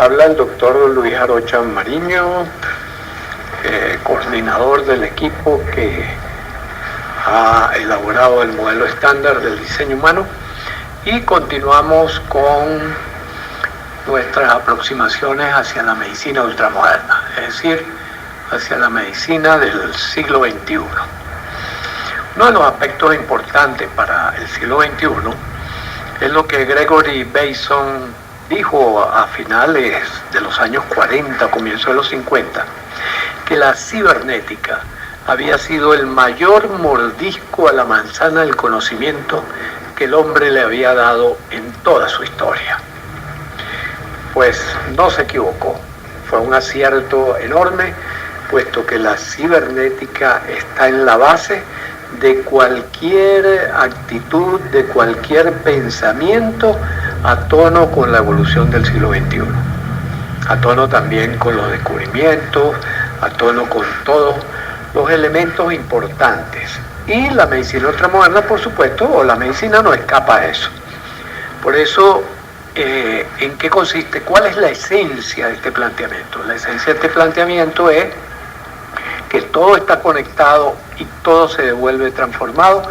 Habla el doctor Luis Arocha Mariño, coordinador del equipo que ha elaborado el modelo estándar del diseño humano, y continuamos con nuestras aproximaciones hacia la medicina ultramoderna, es decir, hacia la medicina del siglo XXI. Uno de los aspectos importantes para el siglo XXI es lo que Gregory Bateson dijo a finales de los años 40, comienzo de los 50, que la cibernética había sido el mayor mordisco a la manzana del conocimiento que el hombre le había dado en toda su historia. Pues no se equivocó, fue un acierto enorme, puesto que la cibernética está en la base de cualquier actitud, de cualquier pensamiento a tono con la evolución del siglo XXI, a tono también con los descubrimientos, a tono con todos los elementos importantes. Y la medicina ultramoderna, por supuesto, o la medicina no escapa a eso. Por eso, ¿en qué consiste? ¿Cuál es la esencia de este planteamiento? La esencia de este planteamiento es que todo está conectado y todo se devuelve transformado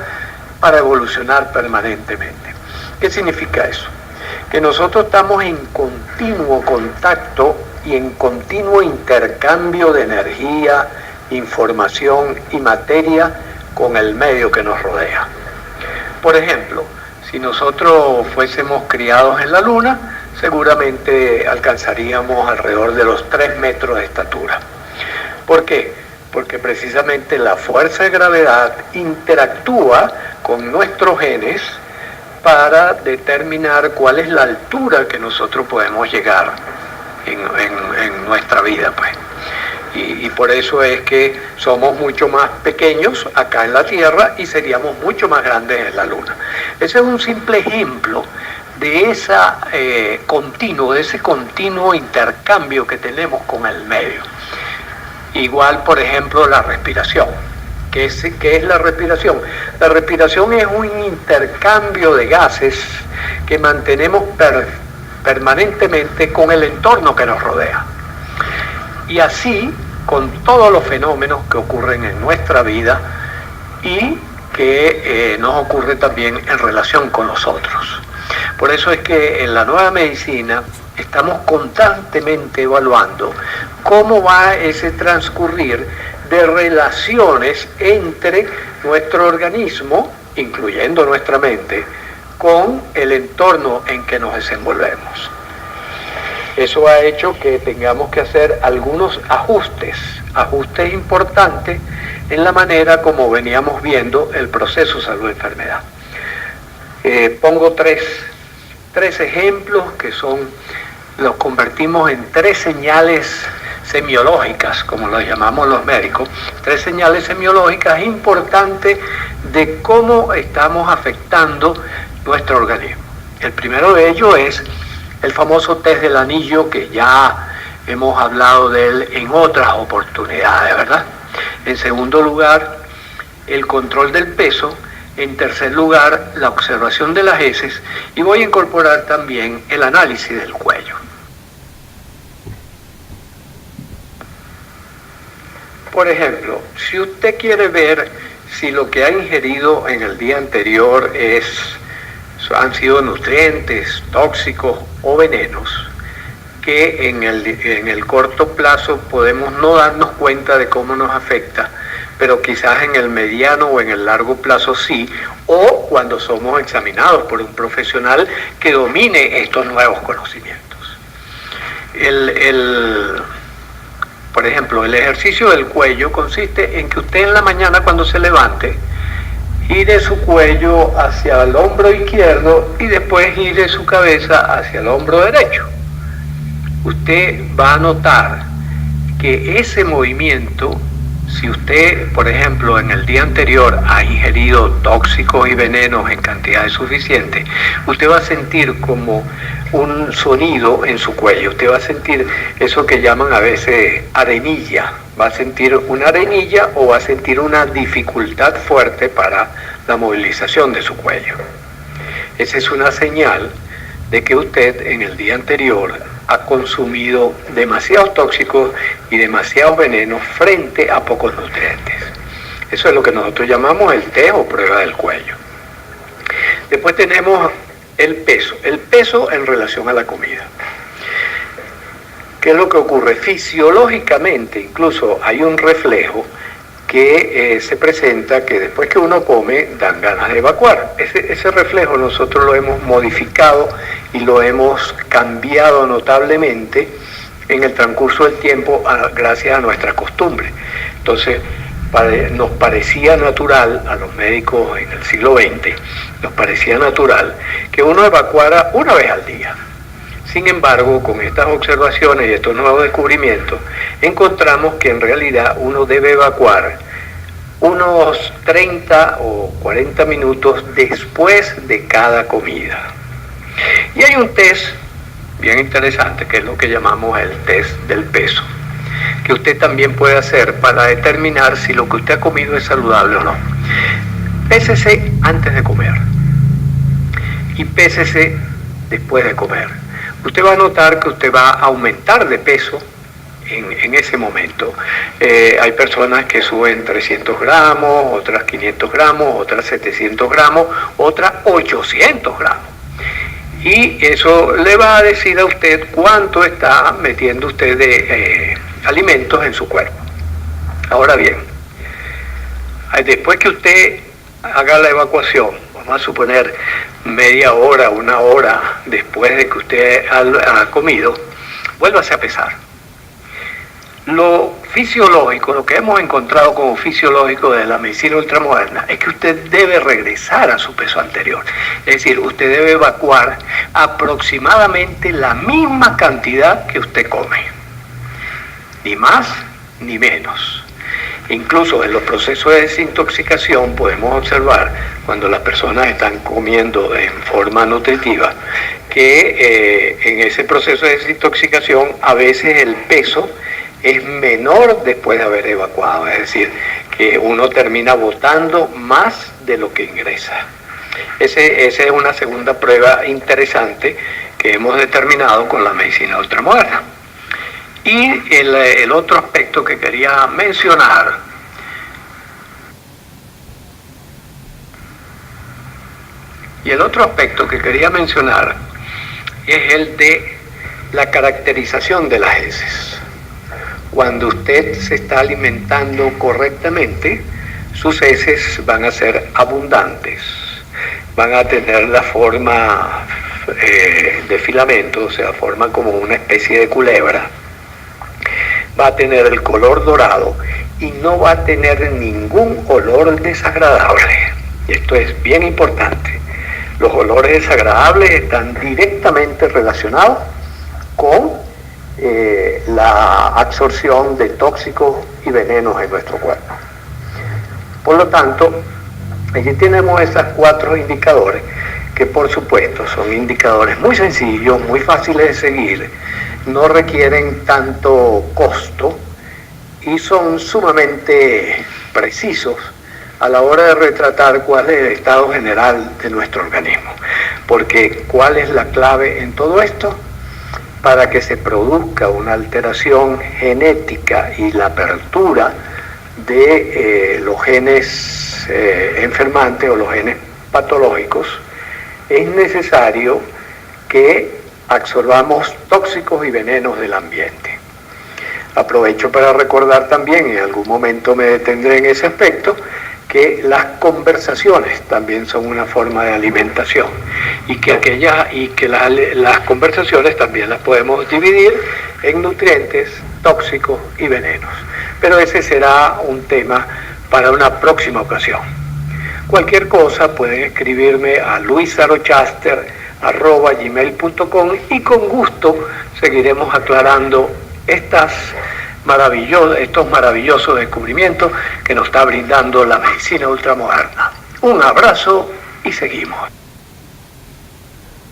para evolucionar permanentemente. ¿Qué significa eso? Que nosotros estamos en continuo contacto y en continuo intercambio de energía, información y materia con el medio que nos rodea. Por ejemplo, si nosotros fuésemos criados en la Luna, seguramente alcanzaríamos alrededor de los 3 metros de estatura. ¿Por qué? Porque precisamente la fuerza de gravedad interactúa con nuestros genes para determinar cuál es la altura que nosotros podemos llegar en nuestra vida, pues. Y por eso es que somos mucho más pequeños acá en la Tierra y seríamos mucho más grandes en la Luna. Ese es un simple ejemplo de ese continuo intercambio que tenemos con el medio. Igual, por ejemplo, la respiración. ¿Qué es la respiración? La respiración es un intercambio de gases que mantenemos permanentemente con el entorno que nos rodea. Y así con todos los fenómenos que ocurren en nuestra vida y que nos ocurre también en relación con los otros. Por eso es que en la nueva medicina estamos constantemente evaluando cómo va ese transcurrir de relaciones entre nuestro organismo, incluyendo nuestra mente, con el entorno en que nos desenvolvemos. Eso ha hecho que tengamos que hacer algunos ajustes importantes en la manera como veníamos viendo el proceso salud-enfermedad. Pongo tres ejemplos que los convertimos en 3 señales semiológicas, como lo llamamos los médicos, 3 señales semiológicas importantes de cómo estamos afectando nuestro organismo. El primero de ellos es el famoso test del anillo, que ya hemos hablado de él en otras oportunidades, ¿verdad? En segundo lugar, el control del peso. En tercer lugar, la observación de las heces. Y voy a incorporar también el análisis del cuello. Por ejemplo, si usted quiere ver si lo que ha ingerido en el día anterior han sido nutrientes, tóxicos o venenos, que en el corto plazo podemos no darnos cuenta de cómo nos afecta, pero quizás en el mediano o en el largo plazo sí, o cuando somos examinados por un profesional que domine estos nuevos conocimientos. Por ejemplo, el ejercicio del cuello consiste en que usted en la mañana, cuando se levante, gire su cuello hacia el hombro izquierdo y después gire su cabeza hacia el hombro derecho. Usted va a notar que ese movimiento, si usted, por ejemplo, en el día anterior ha ingerido tóxicos y venenos en cantidades suficientes, usted va a sentir como un sonido en su cuello. Usted va a sentir eso que llaman a veces arenilla. Va a sentir una arenilla o va a sentir una dificultad fuerte para la movilización de su cuello. Esa es una señal de que usted en el día anterior ha consumido demasiados tóxicos y demasiados venenos frente a pocos nutrientes. Eso es lo que nosotros llamamos el test o prueba del cuello. Después tenemos el peso en relación a la comida. ¿Qué es lo que ocurre? Fisiológicamente incluso hay un reflejo que se presenta que después que uno come dan ganas de evacuar. Ese reflejo nosotros lo hemos modificado y lo hemos cambiado notablemente en el transcurso del tiempo gracias a nuestra costumbre. Entonces nos parecía natural a los médicos en el siglo XX, nos parecía natural que uno evacuara una vez al día. Sin embargo, con estas observaciones y estos nuevos descubrimientos, encontramos que en realidad uno debe evacuar unos 30 o 40 minutos después de cada comida. Y hay un test bien interesante, que es lo que llamamos el test del peso, que usted también puede hacer para determinar si lo que usted ha comido es saludable o no. Pésese antes de comer y pésese después de comer. Usted va a notar que usted va a aumentar de peso en ese momento. Hay personas que suben 300 gramos, otras 500 gramos, otras 700 gramos, otras 800 gramos. Y eso le va a decir a usted cuánto está metiendo usted de alimentos en su cuerpo. Ahora bien, después que usted haga la evacuación, vamos a suponer media hora, una hora después de que usted ha comido, vuélvase a pesar. Lo fisiológico, lo que hemos encontrado como fisiológico de la medicina ultramoderna es que usted debe regresar a su peso anterior. Es decir, usted debe evacuar aproximadamente la misma cantidad que usted come. Ni más ni menos. Incluso en los procesos de desintoxicación podemos observar, cuando las personas están comiendo en forma nutritiva, que en ese proceso de desintoxicación a veces el peso es menor después de haber evacuado, es decir, que uno termina botando más de lo que ingresa. Esa es una segunda prueba interesante que hemos determinado con la medicina ultramoderna. Y el otro aspecto que quería mencionar es el de la caracterización de las heces. Cuando usted se está alimentando correctamente, sus heces van a ser abundantes, van a tener la forma de filamento, o sea, forma como una especie de culebra, va a tener el color dorado y no va a tener ningún olor desagradable. Y esto es bien importante. Los olores desagradables están directamente relacionados con la absorción de tóxicos y venenos en nuestro cuerpo. Por lo tanto, aquí tenemos esos 4 indicadores que por supuesto son indicadores muy sencillos, muy fáciles de seguir, no requieren tanto costo y son sumamente precisos a la hora de retratar cuál es el estado general de nuestro organismo. Porque ¿cuál es la clave en todo esto? Para que se produzca una alteración genética y la apertura de los genes enfermantes o los genes patológicos, es necesario que absorbamos tóxicos y venenos del ambiente. Aprovecho para recordar también, en algún momento me detendré en ese aspecto, que las conversaciones también son una forma de alimentación y que las conversaciones también las podemos dividir en nutrientes, tóxicos y venenos. Pero ese será un tema para una próxima ocasión. Cualquier cosa pueden escribirme a luisarochaster@gmail.com y con gusto seguiremos aclarando estos maravillosos descubrimientos que nos está brindando la medicina ultramoderna. Un abrazo y seguimos.